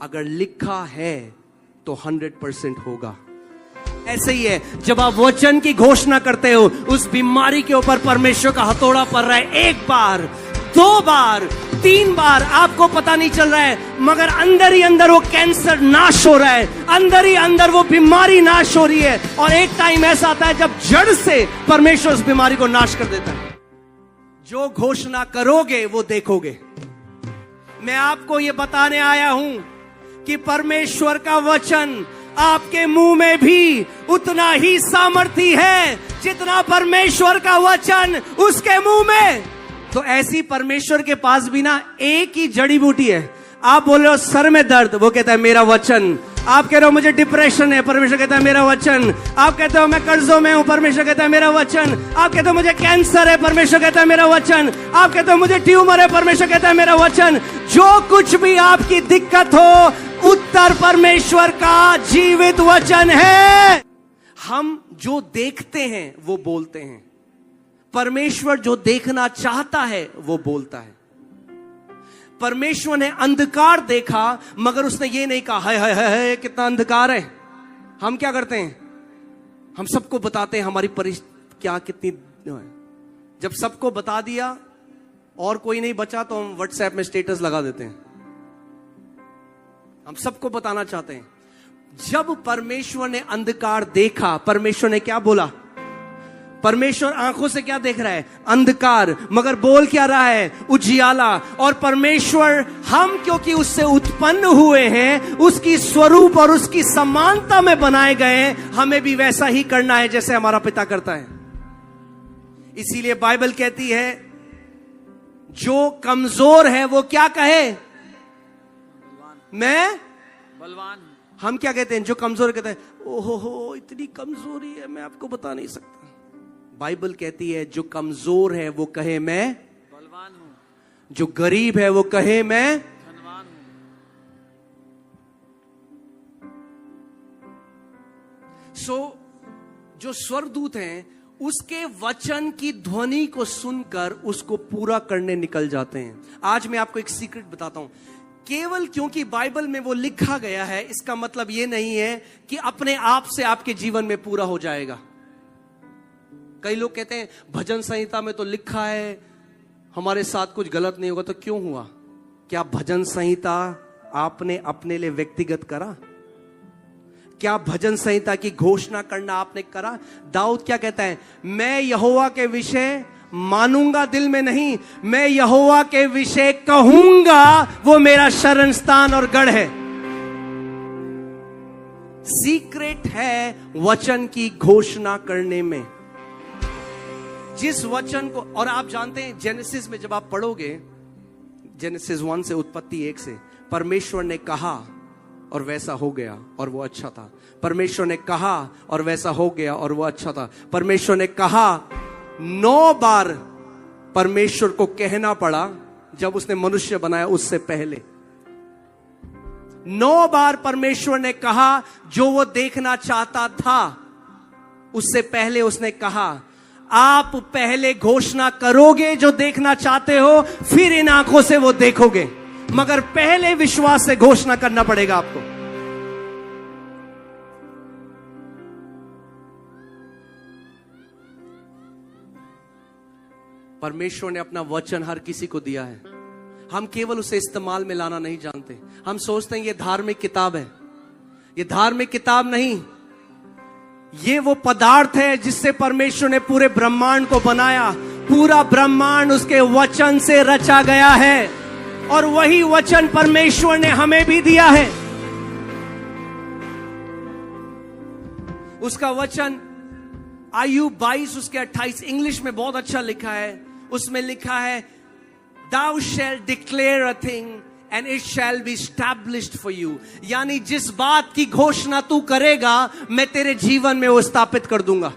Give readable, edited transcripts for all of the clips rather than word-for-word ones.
अगर लिखा है तो 100% होगा। ऐसे ही है, जब आप वचन की घोषणा करते हो, उस बीमारी के ऊपर परमेश्वर का हथौड़ा पड़ रहा है, 1 बार, 2 बार, 3 बार, आपको पता नहीं चल रहा है, मगर अंदर ही अंदर वो कैंसर नाश हो रहा है, अंदर ही अंदर वो बीमारी नाश हो रही है। और एक टाइम ऐसा आता है जब जड़ से परमेश्वर उस बीमारी को नाश कर देता है। जो घोषणा करोगे वो देखोगे। मैं आपको ये बताने आया हूं कि परमेश्वर का वचन आपके मुंह में भी उतना ही सामर्थी है जितना परमेश्वर का वचन उसके मुंह में। तो ऐसी परमेश्वर के पास भी ना एक ही जड़ी बूटी है। आप बोल रहे हो सर में दर्द, वो कहता है मेरा वचन। आप कह रहे हो मुझे डिप्रेशन है, परमेश्वर कहता है मेरा वचन। आप कहते हो मैं कर्जों में हूं, परमेश्वर कहता है मेरा वचन। आप कहते हो मुझे कैंसर है, परमेश्वर कहता है मेरा वचन। आप कहते हो मुझे ट्यूमर है, परमेश्वर कहता है मेरा वचन। जो कुछ भी आपकी दिक्कत हो, उत्तर परमेश्वर का जीवित वचन है। हम जो देखते हैं वो बोलते हैं, परमेश्वर जो देखना चाहता है वो बोलता है। परमेश्वर ने अंधकार देखा, मगर उसने ये नहीं कहा हाय हाय हाय कितना अंधकार है। हम क्या करते हैं, हम सबको बताते हैं हमारी क्या कितनी है। जब सबको बता दिया और कोई नहीं बचा तो हम व्हाट्सएप में स्टेटस लगा देते हैं। हम सबको बताना चाहते हैं। जब परमेश्वर ने अंधकार देखा, परमेश्वर ने क्या बोला? परमेश्वर आंखों से क्या देख रहा है? अंधकार, मगर बोल क्या रहा है? उजियाला। और परमेश्वर, हम क्योंकि उससे उत्पन्न हुए हैं, उसकी स्वरूप और उसकी समानता में बनाए गए हैं, हमें भी वैसा ही करना है जैसे हमारा पिता करता है। इसीलिए बाइबल कहती है जो कमजोर है वो क्या कहे? मैं बलवान। हम क्या कहते हैं? जो कमजोर कहते हैं ओहो इतनी कमजोरी है मैं आपको बता नहीं सकता। बाइबल कहती है जो कमजोर है वो कहे मैं बलवान हूं, जो गरीब है वो कहे मैं धनवान हूं। जो स्वर्गदूत हैं उसके वचन की ध्वनि को सुनकर उसको पूरा करने निकल जाते हैं। आज मैं आपको एक सीक्रेट बताता हूं। केवल क्योंकि बाइबल में वो लिखा गया है इसका मतलब ये नहीं है कि अपने आप से आपके जीवन में पूरा हो जाएगा। कई लोग कहते हैं भजन संहिता में तो लिखा है हमारे साथ कुछ गलत नहीं होगा, तो क्यों हुआ? क्या भजन संहिता आपने अपने लिए व्यक्तिगत करा? क्या भजन संहिता की घोषणा करना आपने करा? दाऊद क्या कहता है? मैं यहोवा के विषय मानूंगा दिल में नहीं, मैं यहोवा के विषय कहूंगा, वो मेरा शरण स्थान और गढ़ है। सीक्रेट है वचन की घोषणा करने में। जिस वचन को, और आप जानते हैं जेनेसिस में जब आप पढ़ोगे, जेनेसिस 1 से, उत्पत्ति 1 से, परमेश्वर ने कहा और वैसा हो गया और वो अच्छा था। परमेश्वर ने कहा और वैसा हो गया और वो अच्छा था। परमेश्वर ने कहा 9 बार परमेश्वर को कहना पड़ा जब उसने मनुष्य बनाया, उससे पहले 9 बार परमेश्वर ने कहा जो वो देखना चाहता था। उससे पहले उसने कहा आप पहले घोषणा करोगे जो देखना चाहते हो, फिर इन आंखों से वो देखोगे, मगर पहले विश्वास से घोषणा करना पड़ेगा आपको। परमेश्वर ने अपना वचन हर किसी को दिया है, हम केवल उसे इस्तेमाल में लाना नहीं जानते। हम सोचते हैं ये धार्मिक किताब है। ये धार्मिक किताब नहीं, ये वो पदार्थ है जिससे परमेश्वर ने पूरे ब्रह्मांड को बनाया। पूरा ब्रह्मांड उसके वचन से रचा गया है और वही वचन परमेश्वर ने हमें भी दिया है। उसका वचन आयुब 22 उसके 28 इंग्लिश में बहुत अच्छा लिखा है। उसमें लिखा है Thou shall declare a thing and it shall be established for you। यानी जिस बात की घोषणा तू करेगा मैं तेरे जीवन में वो स्थापित कर दूंगा।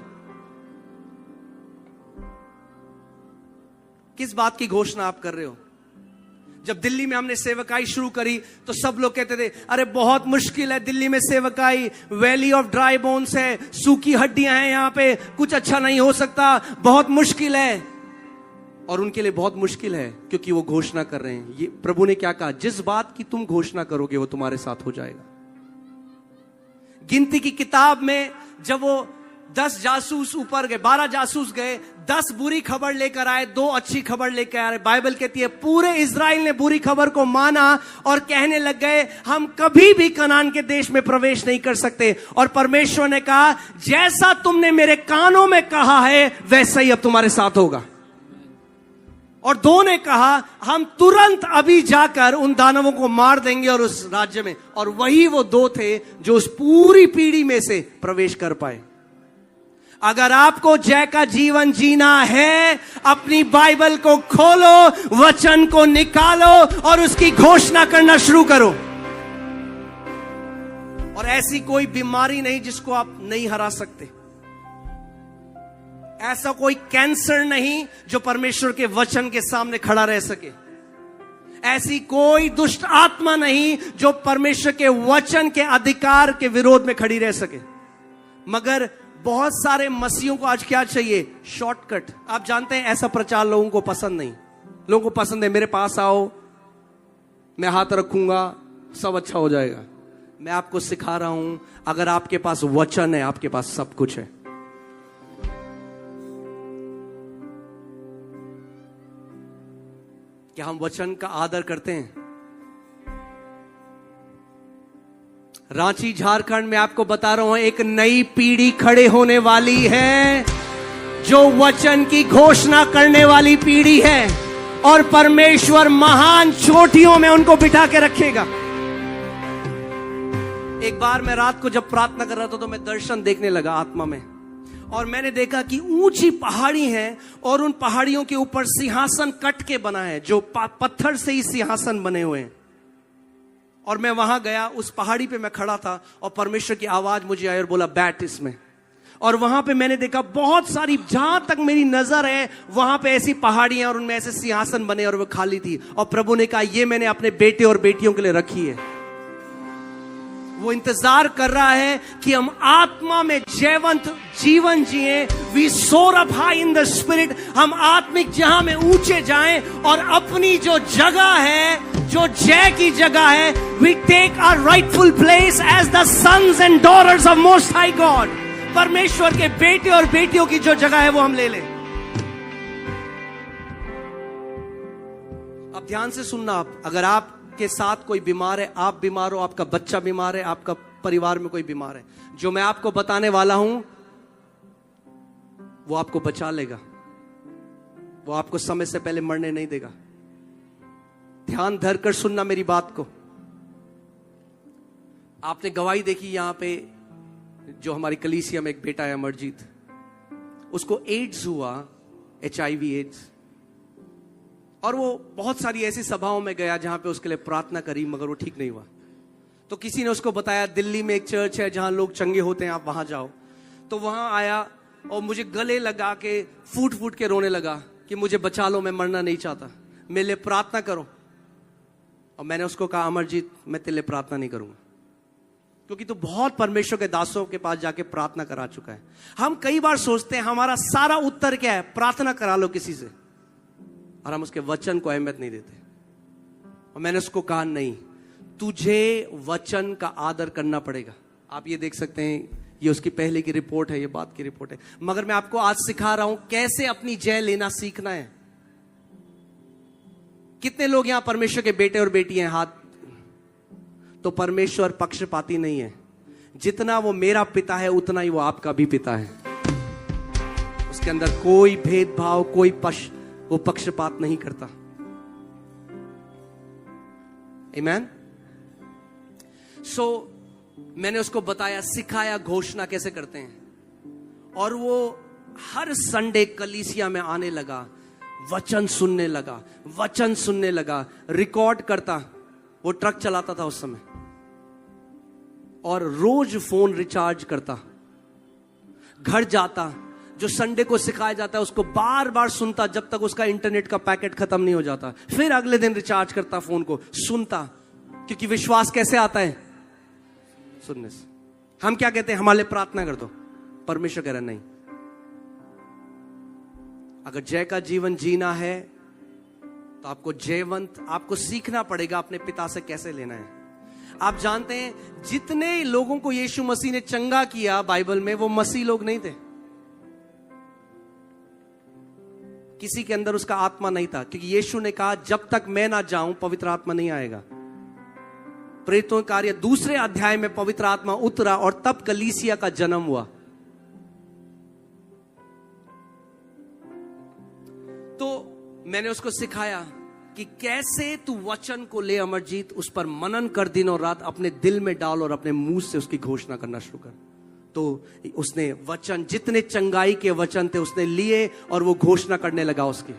किस बात की घोषणा आप कर रहे हो? जब दिल्ली में हमने सेवकाई शुरू करी तो सब लोग कहते थे अरे बहुत मुश्किल है दिल्ली में सेवकाई, वैली ऑफ ड्राई बोन्स है, सूखी हड्डियां हैं, यहां पे कुछ अच्छा नहीं हो सकता, बहुत मुश्किल है। और उनके लिए बहुत मुश्किल है, क्योंकि वो घोषणा कर रहे हैं। ये प्रभु ने क्या कहा, जिस बात की तुम घोषणा करोगे वो तुम्हारे साथ हो जाएगा। गिनती की किताब में जब वो 10 जासूस ऊपर गए, 12 जासूस गए, 10 बुरी खबर लेकर आए, 2 अच्छी खबर लेकर आए। बाइबल कहती है पूरे इजराइल ने बुरी खबर को माना और कहने लग गए हम कभी भी कनान के देश में प्रवेश नहीं कर सकते। और परमेश्वर ने कहा जैसा तुमने मेरे कानों में कहा है वैसा ही अब तुम्हारे साथ होगा। और 2 ने कहा हम तुरंत अभी जाकर उन दानवों को मार देंगे और उस राज्य में, और वही वो 2 थे जो उस पूरी पीढ़ी में से प्रवेश कर पाए। अगर आपको जय का जीवन जीना है, अपनी बाइबल को खोलो, वचन को निकालो और उसकी घोषणा करना शुरू करो। और ऐसी कोई बीमारी नहीं जिसको आप नहीं हरा सकते, ऐसा कोई कैंसर नहीं जो परमेश्वर के वचन के सामने खड़ा रह सके, ऐसी कोई दुष्ट आत्मा नहीं जो परमेश्वर के वचन के अधिकार के विरोध में खड़ी रह सके। मगर बहुत सारे मसीहों को आज क्या चाहिए, शॉर्टकट। आप जानते हैं ऐसा प्रचार लोगों को पसंद नहीं। लोगों को पसंद है मेरे पास आओ, मैं हाथ रखूंगा, सब अच्छा हो जाएगा। मैं आपको सिखा रहा हूं, अगर आपके पास वचन है आपके पास सब कुछ है। क्या हम वचन का आदर करते हैं? रांची झारखंड में आपको बता रहा हूं, एक नई पीढ़ी खड़े होने वाली है जो वचन की घोषणा करने वाली पीढ़ी है, और परमेश्वर महान चोटियों में उनको बिठा के रखेगा। एक बार मैं रात को जब प्रार्थना कर रहा था तो मैं दर्शन देखने लगा आत्मा में, और मैंने देखा कि ऊंची पहाड़ी है और उन पहाड़ियों के ऊपर सिंहासन कट के बना है, जो पत्थर से ही सिंहासन बने हुए हैं। और मैं वहां गया, उस पहाड़ी पे मैं खड़ा था और परमेश्वर की आवाज मुझे आई और बोला बैठ इसमें। और वहां पे मैंने देखा बहुत सारी, जहां तक मेरी नजर है वहां पे ऐसी पहाड़ियां और उनमें ऐसे सिंहासन बने और वो खाली थी। और प्रभु ने कहा ये मैंने अपने बेटे और बेटियों के लिए रखी है। वो इंतजार कर रहा है कि हम आत्मा में जयवंत जीवन जिए। वी सोर up high in the spirit. हम आत्मिक जहां में ऊंचे जाएं और अपनी जो जगह है, जो जय की जगह है, we take our rightful place as the sons and daughters of most high God. परमेश्वर के बेटे और बेटियों की जो जगह है वो हम ले लें। अब ध्यान से सुनना, आप अगर आप के साथ कोई बीमार है, आप बीमार हो, आपका बच्चा बीमार है, आपका परिवार में कोई बीमार है, जो मैं आपको बताने वाला हूं वो आपको बचा लेगा। वो आपको समय से पहले मरने नहीं देगा। ध्यान धरकर सुनना मेरी बात को। आपने गवाही देखी यहां पे, जो हमारी कलीसिया में एक बेटा है अमरजीत, उसको एड्स हुआ, HIV एड्स, और वो बहुत सारी ऐसी सभाओं में गया जहां पे उसके लिए प्रार्थना करी, मगर वो ठीक नहीं हुआ। तो किसी ने उसको बताया दिल्ली में एक चर्च है जहां लोग चंगे होते हैं, आप वहां जाओ। तो वहां आया और मुझे गले लगा के फूट फूट के रोने लगा कि मुझे बचा लो, मैं मरना नहीं चाहता, मेरे लिए प्रार्थना करो। और मैंने उसको कहा अमरजीत मैं तेरे लिए प्रार्थना नहीं करूंगा, क्योंकि तू बहुत परमेश्वर के दासों के पास जाके प्रार्थना करा चुका है। हम कई बार सोचते हैं हमारा सारा उत्तर क्या है, प्रार्थना करा लो किसी से, और हम उसके वचन को अहमियत नहीं देते। और मैंने उसको कहा नहीं, तुझे वचन का आदर करना पड़ेगा। आप ये देख सकते हैं, ये उसकी पहले की रिपोर्ट है, ये बात की रिपोर्ट है, मगर मैं आपको आज सिखा रहा हूं कैसे अपनी जय लेना सीखना है। कितने लोग यहां परमेश्वर के बेटे और बेटी हैं? हाथ। तो परमेश्वर पक्षपाती नहीं है। जितना वो मेरा पिता है उतना ही वो आपका भी पिता है। उसके अंदर कोई भेदभाव, कोई वो पक्षपात नहीं करता। आमीन। सो मैंने उसको बताया, सिखाया घोषणा कैसे करते हैं, और वो हर संडे कलीसिया में आने लगा, वचन सुनने लगा, वचन सुनने लगा, रिकॉर्ड करता। वो ट्रक चलाता था उस समय, और रोज फोन रिचार्ज करता, घर जाता, जो संडे को सिखाया जाता है उसको बार बार सुनता जब तक उसका इंटरनेट का पैकेट खत्म नहीं हो जाता। फिर अगले दिन रिचार्ज करता फोन को, सुनता, क्योंकि विश्वास कैसे आता है? सुनने से। हम क्या कहते हैं, हमारे लिए प्रार्थना कर दो, परमेश्वर कह रहा नहीं। अगर जय का जीवन जीना है तो आपको जयवंत, आपको सीखना पड़ेगा अपने पिता से कैसे लेना है। आप जानते हैं जितने लोगों को यीशु मसीह ने चंगा किया बाइबल में, वो मसीह लोग नहीं थे। किसी के अंदर उसका आत्मा नहीं था, क्योंकि यीशु ने कहा जब तक मैं ना जाऊं पवित्र आत्मा नहीं आएगा। प्रेरितों के कार्य 2 अध्याय में पवित्र आत्मा उतरा और तब कलीसिया का जन्म हुआ। तो मैंने उसको सिखाया कि कैसे तू वचन को ले अमरजीत, उस पर मनन कर, दिन और रात अपने दिल में डाल और अपने मुंह से उसकी घोषणा करना शुरू कर। तो उसने वचन, जितने चंगाई के वचन थे उसने लिए और वो घोषणा करने लगा उसकी।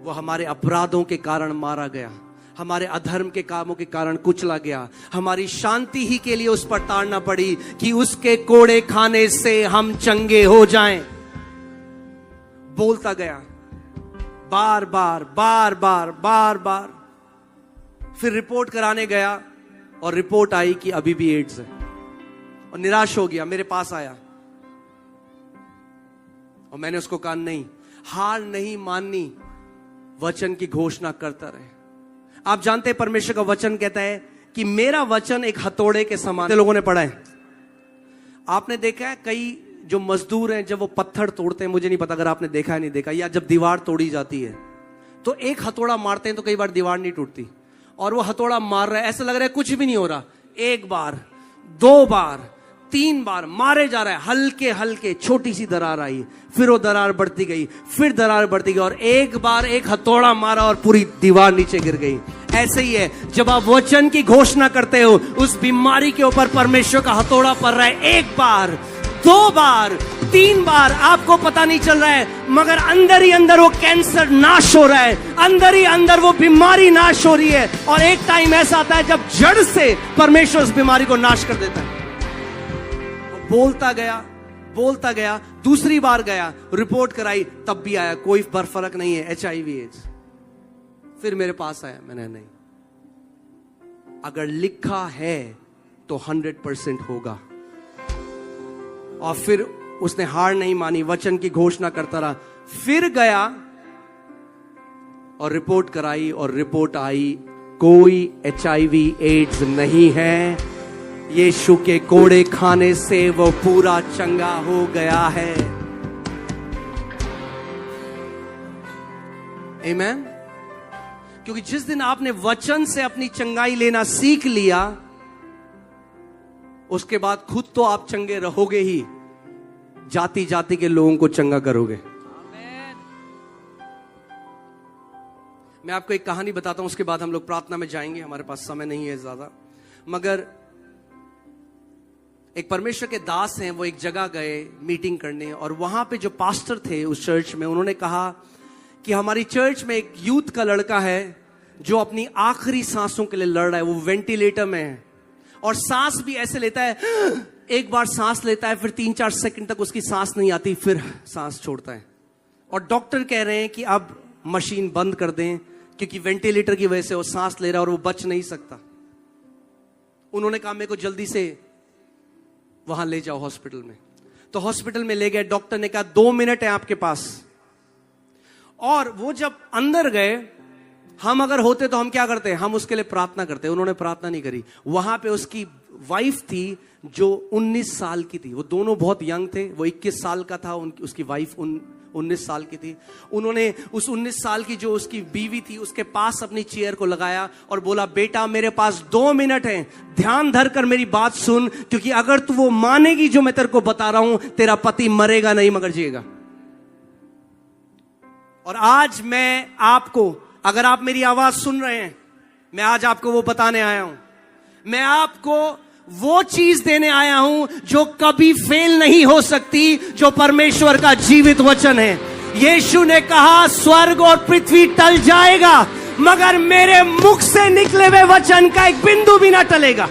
वो हमारे अपराधों के कारण मारा गया, हमारे अधर्म के कामों के कारण कुचला गया, हमारी शांति ही के लिए उस पर ताड़ना पड़ी कि उसके कोड़े खाने से हम चंगे हो जाएं। बोलता गया बार बार बार बार बार बार। फिर रिपोर्ट कराने गया और रिपोर्ट आई कि अभी भी एड्स है, और निराश हो गया। मेरे पास आया और मैंने उसको कहा नहीं, हार नहीं माननी, वचन की घोषणा करता रहे। आप जानते हैं परमेश्वर का वचन कहता है कि मेरा वचन एक हथौड़े के समान। लोगों ने पढ़ा है, आपने देखा है कई जो मजदूर हैं जब वो पत्थर तोड़ते हैं, मुझे नहीं पता अगर आपने देखा है नहीं देखा, या जब दीवार तोड़ी जाती है तो एक हथौड़ा मारते हैं तो कई बार दीवार नहीं टूटती, और वो हथौड़ा मार रहा है, ऐसा लग रहा है कुछ भी नहीं हो रहा। 1 बार 2 बार 3 बार मारे जा रहा है, हल्के हल्के छोटी सी दरार आई, फिर वो दरार बढ़ती गई, फिर दरार बढ़ती गई, और एक बार एक हथौड़ा मारा और पूरी दीवार नीचे गिर गई। ऐसे ही है, जब आप वचन की घोषणा करते हो उस बीमारी के ऊपर परमेश्वर का हथौड़ा पड़ रहा है। 1 बार 2 बार 3 बार आपको पता नहीं चल रहा है, मगर अंदर ही अंदर वो कैंसर नाश हो रहा है, अंदर ही अंदर वो बीमारी नाश हो रही है। और एक टाइम ऐसा आता है जब जड़ से परमेश्वर उस बीमारी को नाश कर देता है। बोलता गया, दूसरी बार गया, रिपोर्ट कराई, तब भी आया कोई फर्क नहीं है, HIV एड्स। फिर मेरे पास आया, मैंने नहीं, अगर लिखा है तो 100% होगा। और फिर उसने हार नहीं मानी, वचन की घोषणा करता रहा। फिर गया और रिपोर्ट कराई, और रिपोर्ट आई कोई HIV एड्स नहीं है, यीशु के कोड़े खाने से वो पूरा चंगा हो गया है। आमीन। क्योंकि जिस दिन आपने वचन से अपनी चंगाई लेना सीख लिया, उसके बाद खुद तो आप चंगे रहोगे ही, जाति जाति के लोगों को चंगा करोगे। मैं आपको एक कहानी बताता हूं, उसके बाद हम लोग प्रार्थना में जाएंगे, हमारे पास समय नहीं है ज्यादा। मगर एक परमेश्वर के दास हैं, वो एक जगह गए मीटिंग करने, और वहां पे जो पास्टर थे उस चर्च में, उन्होंने कहा कि हमारी चर्च में एक यूथ का लड़का है जो अपनी आखिरी सांसों के लिए लड़ रहा है, वो वेंटिलेटर में है, और सांस भी ऐसे लेता है, एक बार सांस लेता है, फिर 3-4 सेकंड तक उसकी सांस नहीं आती, फिर सांस छोड़ता है। और डॉक्टर कह रहे हैं कि अब मशीन बंद कर दें, क्योंकि वेंटिलेटर की वजह से वो सांस ले रहा है और वो बच नहीं सकता। उन्होंने कहा मेरे को जल्दी से वहां ले जाओ हॉस्पिटल में। तो हॉस्पिटल में ले गए, डॉक्टर ने कहा 2 मिनट है आपके पास। और वो जब अंदर गए, हम अगर होते तो हम क्या करते, हम उसके लिए प्रार्थना करते। उन्होंने प्रार्थना नहीं करी। वहां पे उसकी वाइफ थी जो 19 साल की थी, वो दोनों बहुत यंग थे, वो 21 साल का था, उसकी वाइफ 19 साल की थी। उन्होंने उस 19 साल की जो उसकी बीवी थी उसके पास अपनी चेयर को लगाया और बोला, बेटा मेरे पास 2 मिनट हैं, ध्यान धर कर मेरी बात सुन, क्योंकि अगर तू वो मानेगी जो मैं तेरे को बता रहा हूं, तेरा पति मरेगा नहीं मगर जिएगा। और आज मैं आपको, अगर आप मेरी आवाज सुन रहे हैं, मैं आज आपको वो बताने आया हूं। मैं आपको वो चीज देने आया हूं जो कभी फेल नहीं हो सकती, जो परमेश्वर का जीवित वचन है। यीशु ने कहा स्वर्ग और पृथ्वी टल जाएगा, मगर मेरे मुख से निकले हुए वचन का एक बिंदु भी ना टलेगा।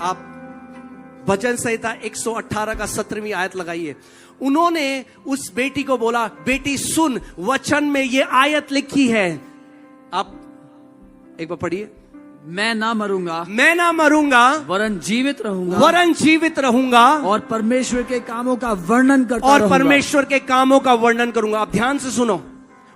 आप भजन संहिता 118 का 17वीं आयत लगाइए। उन्होंने उस बेटी को बोला, बेटी सुन, वचन में ये आयत लिखी है। आप एक बार पढ़िए, मैं ना मरूंगा, मैं ना मरूंगा, वरन जीवित रहूंगा, वरन जीवित रहूंगा, और परमेश्वर के कामों का वर्णन करता और रहूंगा। परमेश्वर के कामों का वर्णन करूंगा। अब ध्यान से सुनो,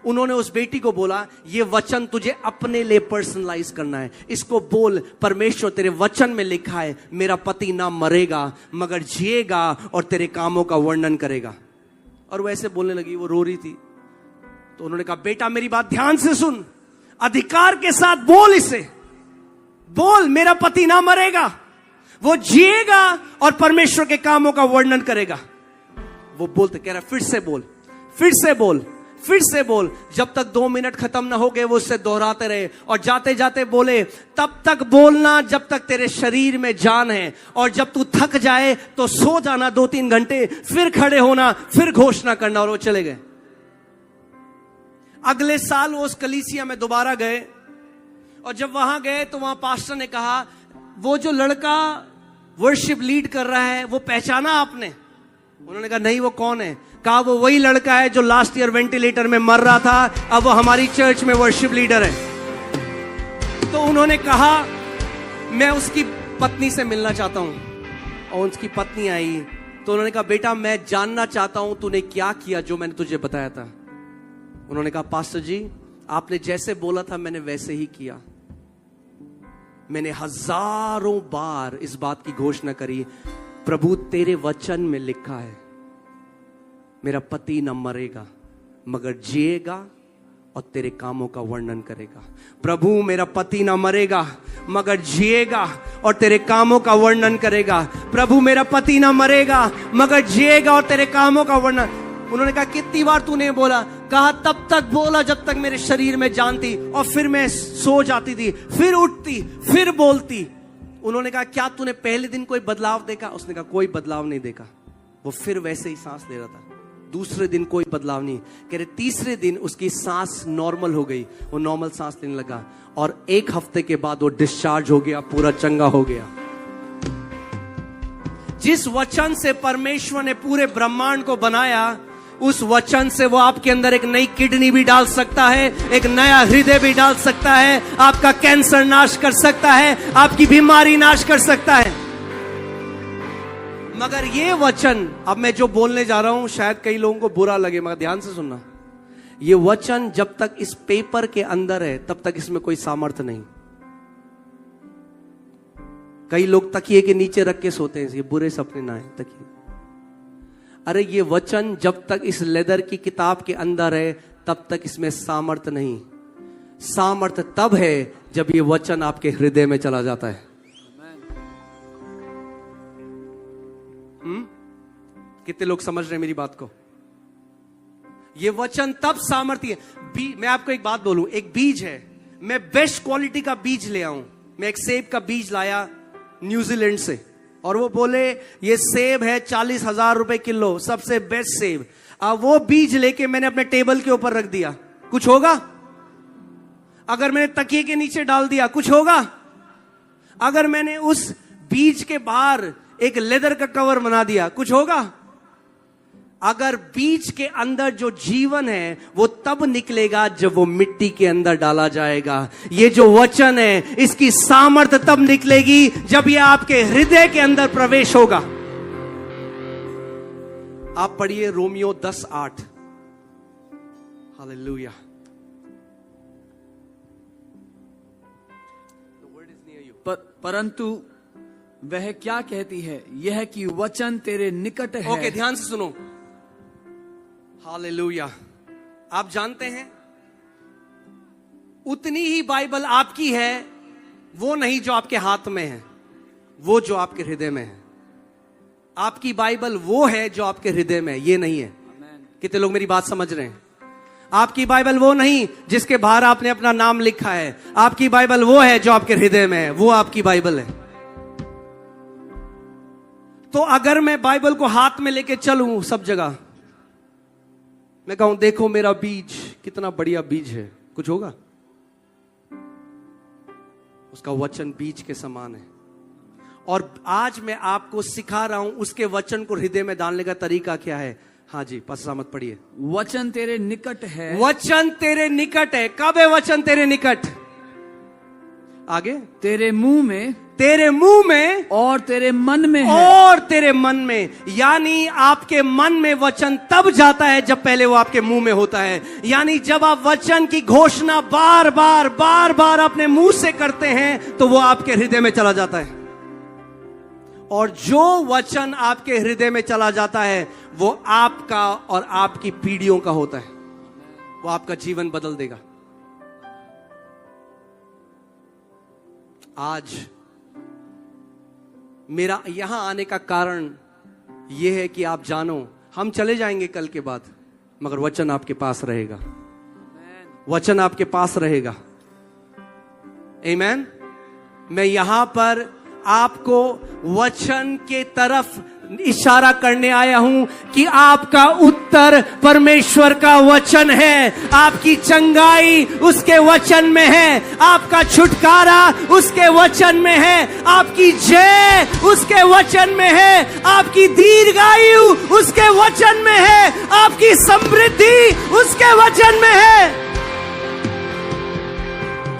उन्होंने उस बेटी को बोला, ये वचन तुझे अपने लिए पर्सनलाइज करना है, इसको बोल, परमेश्वर तेरे वचन में लिखा है, मेरा पति ना मरेगा मगर जिएगा और तेरे कामों का वर्णन करेगा। और वैसे बोलने लगी, वो रो रही थी। तो उन्होंने कहा, बेटा मेरी बात ध्यान से सुन, अधिकार के साथ बोल, इसे बोल, मेरा पति ना मरेगा, वो जिएगा और परमेश्वर के कामों का वर्णन करेगा। वो बोलते, कह रहा फिर से बोल, फिर से बोल, फिर से बोल। जब तक 2 मिनट खत्म ना हो गए वो उससे दोहराते रहे, और जाते जाते बोले, तब तक बोलना जब तक तेरे शरीर में जान है, और जब तू थक जाए तो सो जाना 2-3 घंटे, फिर खड़े होना, फिर घोषणा करना। और वो चले गए। अगले साल वो उस कलीसिया में दोबारा गए, और जब वहां गए तो वहां पास्टर ने कहा, वो जो लड़का वर्शिप लीड कर रहा है वो पहचाना आपने? उन्होंने कहा, नहीं, वो कौन है? कहा, वो वही लड़का है जो लास्ट ईयर वेंटिलेटर में मर रहा था, अब वो हमारी चर्च में वर्शिप लीडर है। तो उन्होंने कहा, मैं उसकी पत्नी से मिलना चाहता हूं। और उसकी पत्नी आई तो उन्होंने कहा, बेटा मैं जानना चाहता हूं तूने क्या किया जो मैंने तुझे बताया था। उन्होंने कहा, पास्टर जी आपने जैसे बोला था मैंने वैसे ही किया। मैंने हजारों बार इस बात की घोषणा करी, प्रभु तेरे वचन में लिखा है, मेरा पति न मरेगा मगर जिएगा और तेरे कामों का वर्णन करेगा। प्रभु मेरा पति न मरेगा मगर जिएगा और तेरे कामों का वर्णन करेगा। प्रभु मेरा पति न मरेगा मगर जिएगा और तेरे कामों का वर्णन। उन्होंने कहा, कितनी बार तूने बोला? कहा, तब तक बोला जब तक मेरे शरीर में जान थी, और फिर मैं सो जाती थी, फिर उठती, फिर बोलती। उन्होंने कहा, क्या तूने पहले दिन कोई बदलाव देखा? उसने कहा, कोई बदलाव नहीं देखा। वो फिर वैसे ही सांस ले रहा था। दूसरे दिन कोई बदलाव नहीं। कह रहे तीसरे दिन उसकी सांस नॉर्मल हो गई, वो नॉर्मल सांस लेने लगा, और 1 हफ्ते के बाद वो डिस्चार्ज हो गया, पूरा चंगा हो गया। जिस वचन से परमेश्वर ने पूरे ब्रह्मांड को बनाया, उस वचन से वो आपके अंदर एक नई किडनी भी डाल सकता है, एक नया हृदय भी डाल सकता है, आपका कैंसर नाश कर सकता है, आपकी बीमारी नाश कर सकता है। मगर ये वचन, अब मैं जो बोलने जा रहा हूं शायद कई लोगों को बुरा लगे, मगर ध्यान से सुनना, ये वचन जब तक इस पेपर के अंदर है तब तक इसमें कोई सामर्थ्य नहीं। कई लोग तकिए के नीचे रख के सोते हैं, ये बुरे सपने ना है तकिए। अरे ये वचन जब तक इस लेदर की किताब के अंदर है तब तक इसमें सामर्थ्य नहीं। सामर्थ्य तब है जब ये वचन आपके हृदय में चला जाता है। कितने लोग समझ रहे हैं मेरी बात को? ये वचन तब सामर्थ्य है। मैं आपको एक बात बोलूं, एक बीज है, मैं बेस्ट क्वालिटी का बीज ले आऊं। मैं एक सेब का बीज लाया न्यूजीलैंड से, और वो बोले ये सेब है 40,000 रुपए किलो, सबसे बेस्ट सेब। अब वो बीज लेके मैंने अपने टेबल के ऊपर रख दिया, कुछ होगा? अगर मैंने तकिए के नीचे डाल दिया, कुछ होगा? अगर मैंने उस बीज के बाहर एक लेदर का कवर बना दिया, कुछ होगा? अगर बीज के अंदर जो जीवन है वो तब निकलेगा जब वो मिट्टी के अंदर डाला जाएगा। ये जो वचन है इसकी सामर्थ्य तब निकलेगी जब ये आपके हृदय के अंदर प्रवेश होगा। आप पढ़िए रोमियो 10:8। हालेलुया। परंतु वह क्या कहती है, यह कि वचन तेरे निकट है। ओके, ध्यान से सुनो। हालेलुया। आप जानते हैं उतनी ही बाइबल आपकी है, वो नहीं जो आपके हाथ में है, वो जो आपके हृदय में है। आपकी बाइबल वो है जो आपके हृदय में है, ये नहीं है। कितने लोग मेरी बात समझ रहे हैं? आपकी बाइबल वो नहीं जिसके बाहर आपने अपना नाम लिखा है, आपकी बाइबल वो है जो आपके हृदय में है, वो आपकी बाइबल है। तो अगर मैं बाइबल को हाथ में लेके चलूं सब जगह, मैं कहूं देखो मेरा बीज कितना बढ़िया बीज है, कुछ होगा? उसका वचन बीज के समान है। और आज मैं आपको सिखा रहा हूं उसके वचन को हृदय में डालने का तरीका क्या है। हाँ जी, पास्टर सामत पढ़िए। वचन तेरे निकट है। वचन तेरे निकट है। कब है वचन तेरे निकट? आगे, तेरे मुंह में और तेरे मन में है। और तेरे मन में, यानी आपके मन में वचन तब जाता है जब पहले वो आपके मुंह में होता है। यानी जब आप वचन की घोषणा बार बार अपने मुंह से करते हैं तो वो आपके हृदय में चला जाता है। और जो वचन आपके हृदय में चला जाता है वो आपका और आपकी पीढ़ियों का होता है। वो आपका जीवन बदल देगा। आज मेरा यहां आने का कारण यह है कि आप जानो, हम चले जाएंगे कल के बाद, मगर वचन आपके पास रहेगा। वचन आपके पास रहेगा। आमीन। मैं यहां पर आपको वचन के तरफ इशारा करने आया हूं कि आपका उत्तर परमेश्वर का वचन है। आपकी चंगाई उसके वचन में है। आपका छुटकारा उसके वचन में है। आपकी जय उसके वचन में है। आपकी दीर्घायु उसके वचन में है। आपकी समृद्धि उसके वचन में है।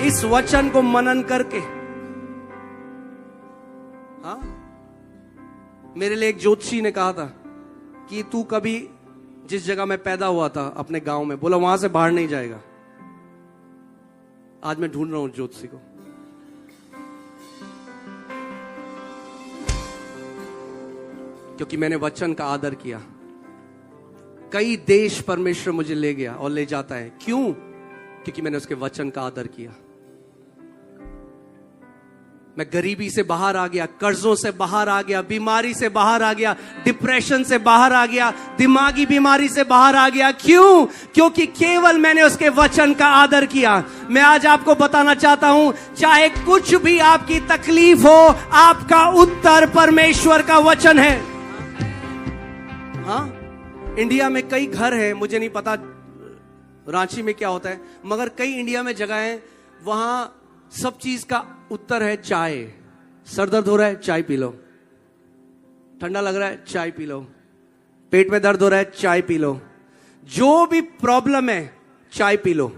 इस वचन को मनन करके, हाँ, मेरे लिए एक ज्योतिषी ने कहा था कि तू कभी जिस जगह में पैदा हुआ था अपने गांव में, बोला वहां से बाहर नहीं जाएगा। आज मैं ढूंढ रहा हूं ज्योतिषी को। क्योंकि मैंने वचन का आदर किया। कई देश परमेश्वर मुझे ले गया और ले जाता है। क्यों? क्योंकि मैंने उसके वचन का आदर किया। मैं गरीबी से बाहर आ गया, कर्जों से बाहर आ गया, बीमारी से बाहर आ गया, डिप्रेशन से बाहर आ गया, दिमागी बीमारी से बाहर आ गया। क्यों? क्योंकि केवल मैंने उसके वचन का आदर किया। मैं आज आपको बताना चाहता हूं, चाहे कुछ भी आपकी तकलीफ हो, आपका उत्तर परमेश्वर का वचन है। हाँ, इंडिया में कई घर है, मुझे नहीं पता रांची में क्या होता है, मगर कई इंडिया में जगह है, वहां सब चीज का उत्तर है चाय। सर दर्द हो रहा है, चाय पी लो। ठंडा लग रहा है, चाय पी लो। पेट में दर्द हो रहा है, चाय पी लो। जो भी प्रॉब्लम है, चाय पी लो।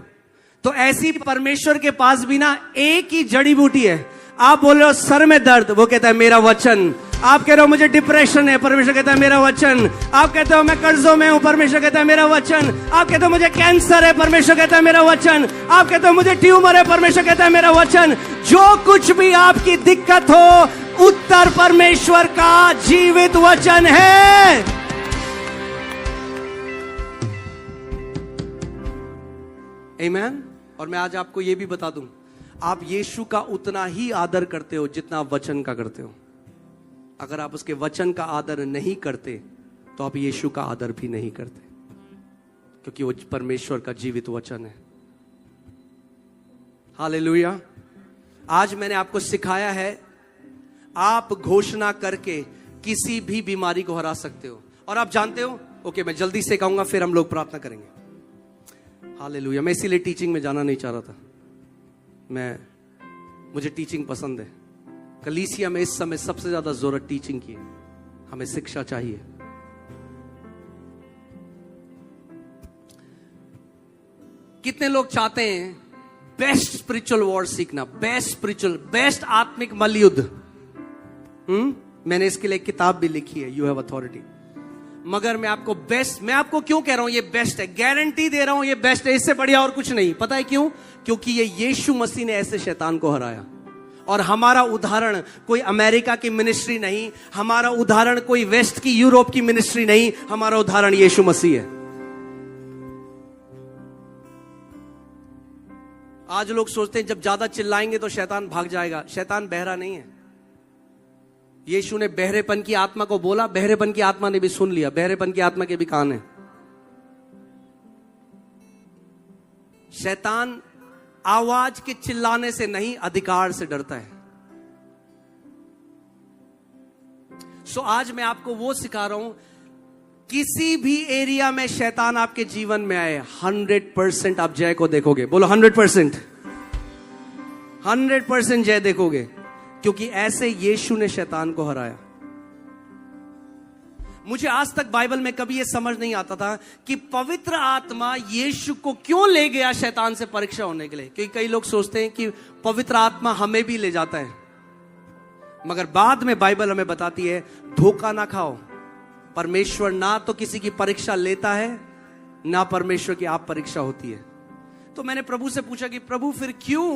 तो ऐसी परमेश्वर के पास भी ना एक ही जड़ी बूटी है। आप बोल रहे हो सर में दर्द, वो कहता है मेरा वचन। आप कह रहे हो मुझे डिप्रेशन है, परमेश्वर कहता है मेरा वचन। आप कहते हो मैं कर्जों में हूं, परमेश्वर कहता है मेरा वचन। आप कहते हो मुझे कैंसर है, परमेश्वर कहता है मेरा वचन। आप कहते हो मुझे ट्यूमर है, परमेश्वर कहता है मेरा वचन। जो कुछ भी आपकी दिक्कत हो, उत्तर परमेश्वर का जीवित वचन है। आमीन। और मैं आज आपको यह भी बता दूं, आप यीशु का उतना ही आदर करते हो जितना आप वचन का करते हो। अगर आप उसके वचन का आदर नहीं करते तो आप यीशु का आदर भी नहीं करते, क्योंकि वो परमेश्वर का जीवित वचन है। हालेलुया। आज मैंने आपको सिखाया है, आप घोषणा करके किसी भी बीमारी को हरा सकते हो। और आप जानते हो, ओके मैं जल्दी से कहूंगा, फिर हम लोग प्रार्थना करेंगे। हालेलुया। मैं इसीलिए टीचिंग में जाना नहीं चाह रहा था। मुझे टीचिंग पसंद है। कलीसिया में इस समय सबसे ज्यादा जरूरत टीचिंग की है। हमें शिक्षा चाहिए। कितने लोग चाहते हैं बेस्ट स्पिरिचुअल वॉर सीखना, बेस्ट आत्मिक मलयुद्ध। मैंने इसके लिए एक किताब भी लिखी है, यू हैव अथॉरिटी। मगर मैं आपको क्यों कह रहा हूं ये बेस्ट है, गारंटी दे रहा हूं ये बेस्ट है, इससे बढ़िया और कुछ नहीं। पता है क्यों? क्योंकि ये यीशु मसीह ने ऐसे शैतान को हराया। और हमारा उदाहरण कोई अमेरिका की मिनिस्ट्री नहीं, हमारा उदाहरण कोई वेस्ट की यूरोप की मिनिस्ट्री नहीं, हमारा उदाहरण यीशु मसीह है। आज लोग सोचते हैं जब ज्यादा चिल्लाएंगे तो शैतान भाग जाएगा। शैतान बहरा नहीं है। यीशु ने बहरेपन की आत्मा को बोला, बहरेपन की आत्मा ने भी सुन लिया, बहरेपन की आत्मा के भी कान है। शैतान आवाज के चिल्लाने से नहीं, अधिकार से डरता है। सो आज मैं आपको वो सिखा रहा हूं, किसी भी एरिया में शैतान आपके जीवन में आए, 100% आप जय को देखोगे। बोलो 100% जय देखोगे, क्योंकि ऐसे यीशु ने शैतान को हराया। मुझे आज तक बाइबल में कभी ये समझ नहीं आता था कि पवित्र आत्मा यीशु को क्यों ले गया शैतान से परीक्षा होने के लिए। क्योंकि कई लोग सोचते हैं कि पवित्र आत्मा हमें भी ले जाता है, मगर बाद में बाइबल हमें बताती है धोखा ना खाओ। परमेश्वर ना तो किसी की परीक्षा लेता है, ना परमेश्वर की आप परीक्षा होती है। तो मैंने प्रभु से पूछा कि प्रभु फिर क्यों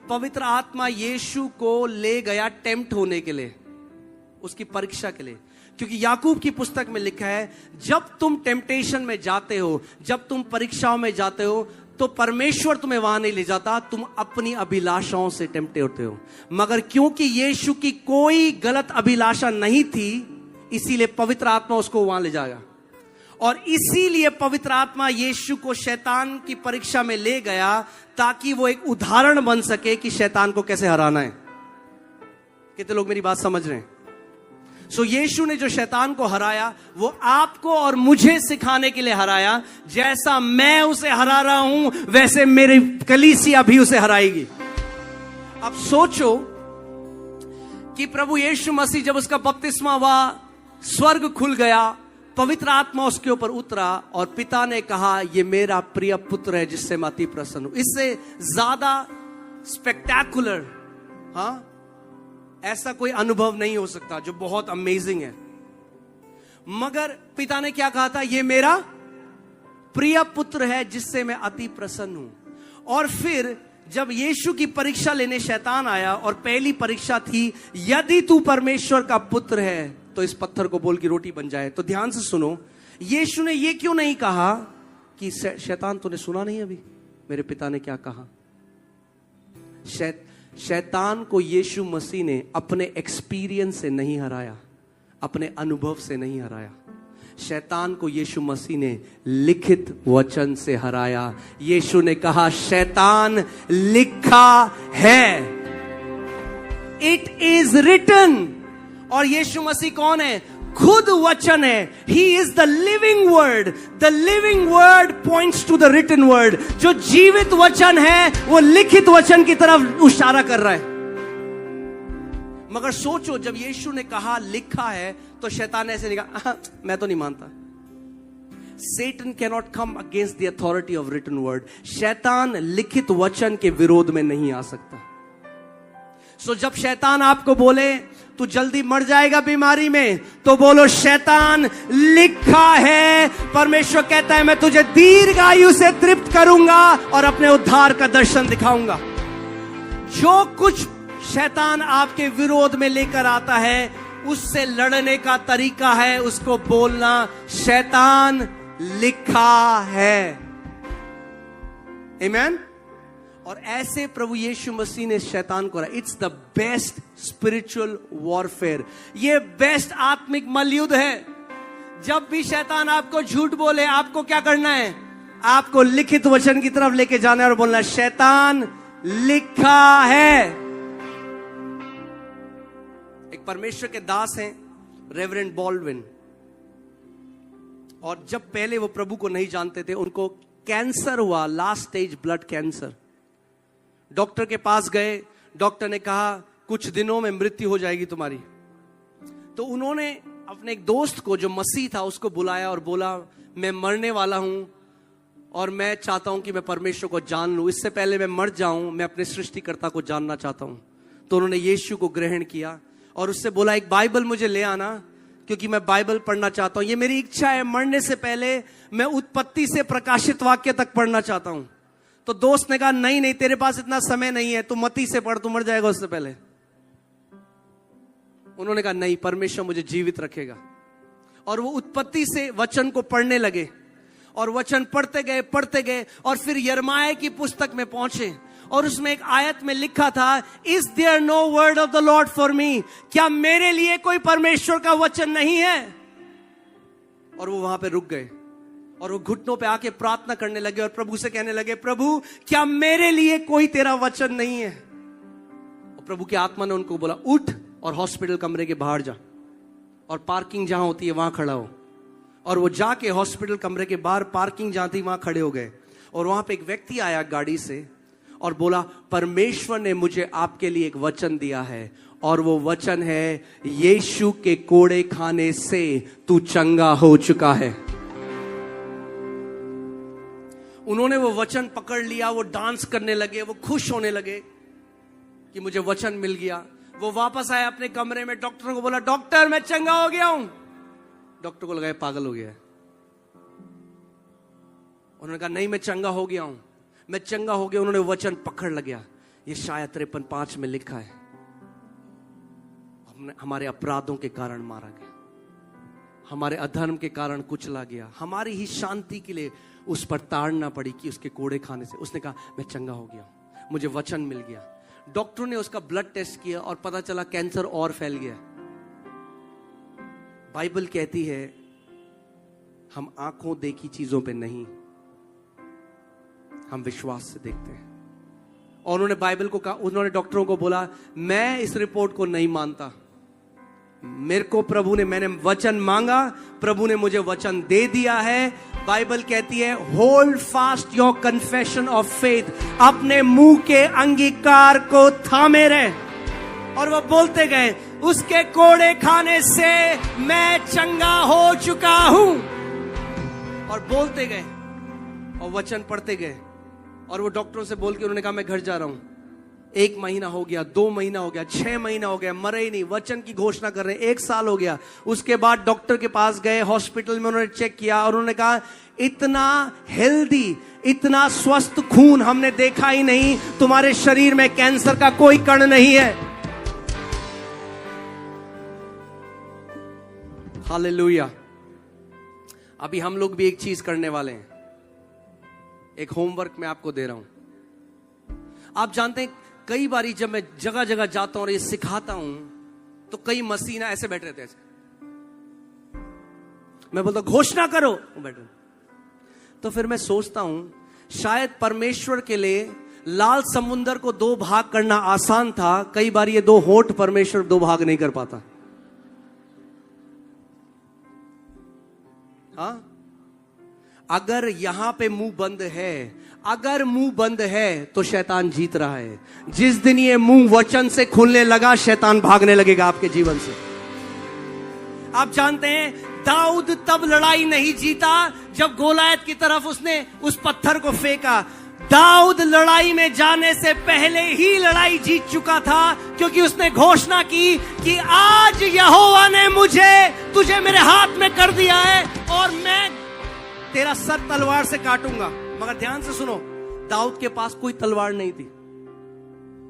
पवित्र आत्मा यीशु को ले गया टेम्प्ट होने के लिए, उसकी परीक्षा के लिए। क्योंकि याकूब की पुस्तक में लिखा है जब तुम टेम्पटेशन में जाते हो, जब तुम परीक्षाओं में जाते हो, तो परमेश्वर तुम्हें वहां नहीं ले जाता, तुम अपनी अभिलाषाओं से टेम्प्ट होते हो। मगर क्योंकि यीशु की कोई गलत अभिलाषा नहीं थी, इसीलिए पवित्र आत्मा उसको वहां ले जाएगा। और इसीलिए पवित्र आत्मा यीशु को शैतान की परीक्षा में ले गया, ताकि वो एक उदाहरण बन सके कि शैतान को कैसे हराना है। कितने लोग मेरी बात समझ रहे हैं? सो यीशु ने जो शैतान को हराया, वो आपको और मुझे सिखाने के लिए हराया। जैसा मैं उसे हरा रहा हूं, वैसे मेरी कलीसिया भी उसे हराएगी। अब सोचो कि प्रभु यीशु मसीह जब उसका बपतिस्मा हुआ, स्वर्ग खुल गया, पवित्र आत्मा उसके ऊपर उतरा और पिता ने कहा ये मेरा प्रिय पुत्र है जिससे मैं अति प्रसन्न हूं। इससे ज्यादा स्पेक्टैकुलर, हाँ, ऐसा कोई अनुभव नहीं हो सकता जो बहुत अमेजिंग है। मगर पिता ने क्या कहा था? ये मेरा प्रिय पुत्र है जिससे मैं अति प्रसन्न हूं। और फिर जब यीशु की परीक्षा लेने शैतान आया, और पहली परीक्षा थी यदि तू परमेश्वर का पुत्र है तो इस पत्थर को बोल की रोटी बन जाए। तो ध्यान से सुनो, यीशु ने ये क्यों नहीं कहा कि शैतान तूने सुना नहीं अभी मेरे पिता ने क्या कहा? शैतान को यीशु मसीह ने अपने एक्सपीरियंस से नहीं हराया, अपने अनुभव से नहीं हराया। शैतान को यीशु मसीह ने लिखित वचन से हराया। यीशु ने कहा शैतान लिखा है, इट इज रिटन। और यीशु मसीह कौन है? खुद वचन है। He is the living word. The living word points to the written word. जो जीवित वचन है वो लिखित वचन की तरफ इशारा कर रहा है। मगर सोचो, जब यीशु ने कहा लिखा है, तो शैतान ऐसे नहीं कहा मैं तो नहीं मानता। Satan cannot come against the authority of written word. शैतान लिखित वचन के विरोध में नहीं आ सकता। सो जब शैतान आपको बोले तू जल्दी मर जाएगा बीमारी में, तो बोलो शैतान लिखा है, परमेश्वर कहता है मैं तुझे दीर्घ आयु से तृप्त करूंगा और अपने उद्धार का दर्शन दिखाऊंगा। जो कुछ शैतान आपके विरोध में लेकर आता है, उससे लड़ने का तरीका है उसको बोलना शैतान लिखा है। आमीन। और ऐसे प्रभु यीशु मसीह ने शैतान को, it's the best spiritual warfare. ये बेस्ट आत्मिक मलयुद्ध है। जब भी शैतान आपको झूठ बोले, आपको क्या करना है? आपको लिखित वचन की तरफ लेके जाना है और बोलना शैतान लिखा है। एक परमेश्वर के दास हैं रेवरेंड बॉल्डविन, और जब पहले वो प्रभु को नहीं जानते थे, उनको कैंसर हुआ, last stage blood cancer. Doctor के पास गए, डॉक्टर ने कहा कुछ दिनों में मृत्यु हो जाएगी तुम्हारी। तो उन्होंने अपने एक दोस्त को जो मसीह था उसको बुलाया और बोला मैं मरने वाला हूं और मैं चाहता हूं कि मैं परमेश्वर को जान लूं, इससे पहले मैं मर जाऊं मैं अपने सृष्टिकर्ता को जानना चाहता हूं। तो उन्होंने यीशु को ग्रहण किया और उससे बोला एक बाइबल मुझे ले आना, क्योंकि मैं बाइबल पढ़ना चाहता हूं। ये मेरी इच्छा है, मरने से पहले मैं उत्पत्ति से प्रकाशित वाक्य तक पढ़ना चाहता हूं। तो दोस्त ने कहा नहीं नहीं, तेरे पास इतना समय नहीं है, तू मत्ती से पढ़, तू मर जाएगा उससे पहले। उन्होंने कहा नहीं, परमेश्वर मुझे जीवित रखेगा। और वो उत्पत्ति से वचन को पढ़ने लगे और वचन पढ़ते गए और फिर यिर्मयाह की पुस्तक में पहुंचे और उसमें एक आयत में लिखा था is there no word of the Lord for me? क्या मेरे लिए कोई परमेश्वर का वचन नहीं है? और वो वहां पे रुक गए और वो घुटनों पे आके प्रार्थना करने लगे और प्रभु से कहने लगे प्रभु क्या मेरे लिए कोई तेरा वचन नहीं है? और प्रभु की आत्मा ने उनको बोला उठ और हॉस्पिटल कमरे के बाहर जा और पार्किंग जहां होती है वहां खड़ा हो। और वो जाके हॉस्पिटल कमरे के बाहर पार्किंग जहां थी वहां खड़े हो गए और वहां पे एक व्यक्ति आया गाड़ी से और बोला परमेश्वर ने मुझे आपके लिए एक वचन दिया है और वो वचन है, यीशु के कोड़े खाने से तू चंगा हो चुका है। उन्होंने वो वचन पकड़ लिया, वो डांस करने लगे, वो खुश होने लगे कि मुझे वचन मिल गया। वो वापस आए अपने कमरे में, डॉक्टर को बोला, डॉक्टर मैं चंगा हो गया हूं। डॉक्टर को लगा पागल हो गया है। उन्होंने कहा नहीं, मैं चंगा हो गया हूं, मैं चंगा हो गया। उन्होंने वचन पकड़ लिया, ये शायद 53:5 में लिखा है, हमारे अपराधों के कारण मारा गया, हमारे अधर्म के कारण कुचला गया, हमारी ही शांति के लिए उस पर ताड़ना पड़ी कि उसके कोड़े खाने से। उसने कहा मैं चंगा हो गया, मुझे वचन मिल गया। डॉक्टरों ने उसका ब्लड टेस्ट किया और पता चला कैंसर और फैल गया। बाइबल कहती है हम आंखों देखी चीजों पे नहीं, हम विश्वास से देखते हैं। और उन्होंने बाइबल को कहा, उन्होंने डॉक्टरों को बोला मैं इस रिपोर्ट को नहीं मानता, मेरे को प्रभु ने, मैंने वचन मांगा, प्रभु ने मुझे वचन दे दिया है। बाइबल कहती है hold fast your confession of faith, अपने मुंह के अंगीकार को थामे रहे। और वो बोलते गए उसके कोड़े खाने से मैं चंगा हो चुका हूं। और बोलते गए और वचन पढ़ते गए। और वो डॉक्टरों से बोल के उन्होंने कहा मैं घर जा रहा हूं। 1 महीना हो गया, 2 महीना हो गया, 6 महीना हो गया, मरे ही नहीं, वचन की घोषणा कर रहे हैं। 1 साल हो गया। उसके बाद डॉक्टर के पास गए, हॉस्पिटल में उन्होंने चेक किया और उन्होंने कहा इतना हेल्दी, इतना स्वस्थ खून हमने देखा ही नहीं, तुम्हारे शरीर में कैंसर का कोई कण नहीं है। हालेलुया। अभी हम लोग भी एक चीज करने वाले हैं, एक होमवर्क मैं आपको दे रहा हूं। आप जानते हैं कई बारी जब मैं जगह जगह जाता हूं और ये सिखाता हूं तो कई मसीना ऐसे बैठ रहते हैं, मैं बोलता घोषणा करो, वो बैठ रहे। तो फिर मैं सोचता हूं शायद परमेश्वर के लिए लाल समुंदर को 2 भाग करना आसान था, कई बार ये 2 होठ परमेश्वर 2 भाग नहीं कर पाता। हाँ, अगर यहां पे मुंह बंद है, अगर मुंह बंद है तो शैतान जीत रहा है। जिस दिन ये मुंह वचन से खुलने लगा, शैतान भागने लगेगा आपके जीवन से। आप जानते हैं दाऊद तब लड़ाई नहीं जीता जब गोलायत की तरफ उसने उस पत्थर को फेंका। दाऊद लड़ाई में जाने से पहले ही लड़ाई जीत चुका था, क्योंकि उसने घोषणा की कि आज यहोवा ने तुझे मेरे हाथ में कर दिया है और मैं तेरा सर तलवार से काटूंगा। मगर ध्यान से सुनो, दाऊद के पास कोई तलवार नहीं थी।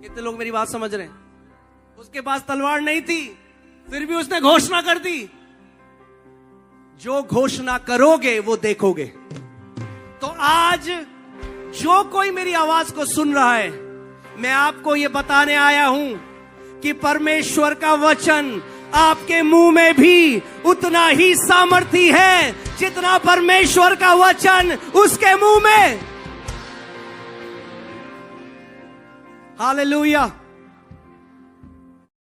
कितने लोग मेरी बात समझ रहे हैं? उसके पास तलवार नहीं थी, फिर भी उसने घोषणा कर दी। जो घोषणा करोगे वो देखोगे। तो आज जो कोई मेरी आवाज को सुन रहा है, मैं आपको यह बताने आया हूं कि परमेश्वर का वचन आपके मुंह में भी उतना ही सामर्थी है जितना परमेश्वर का वचन उसके मुंह में। हालेलुया।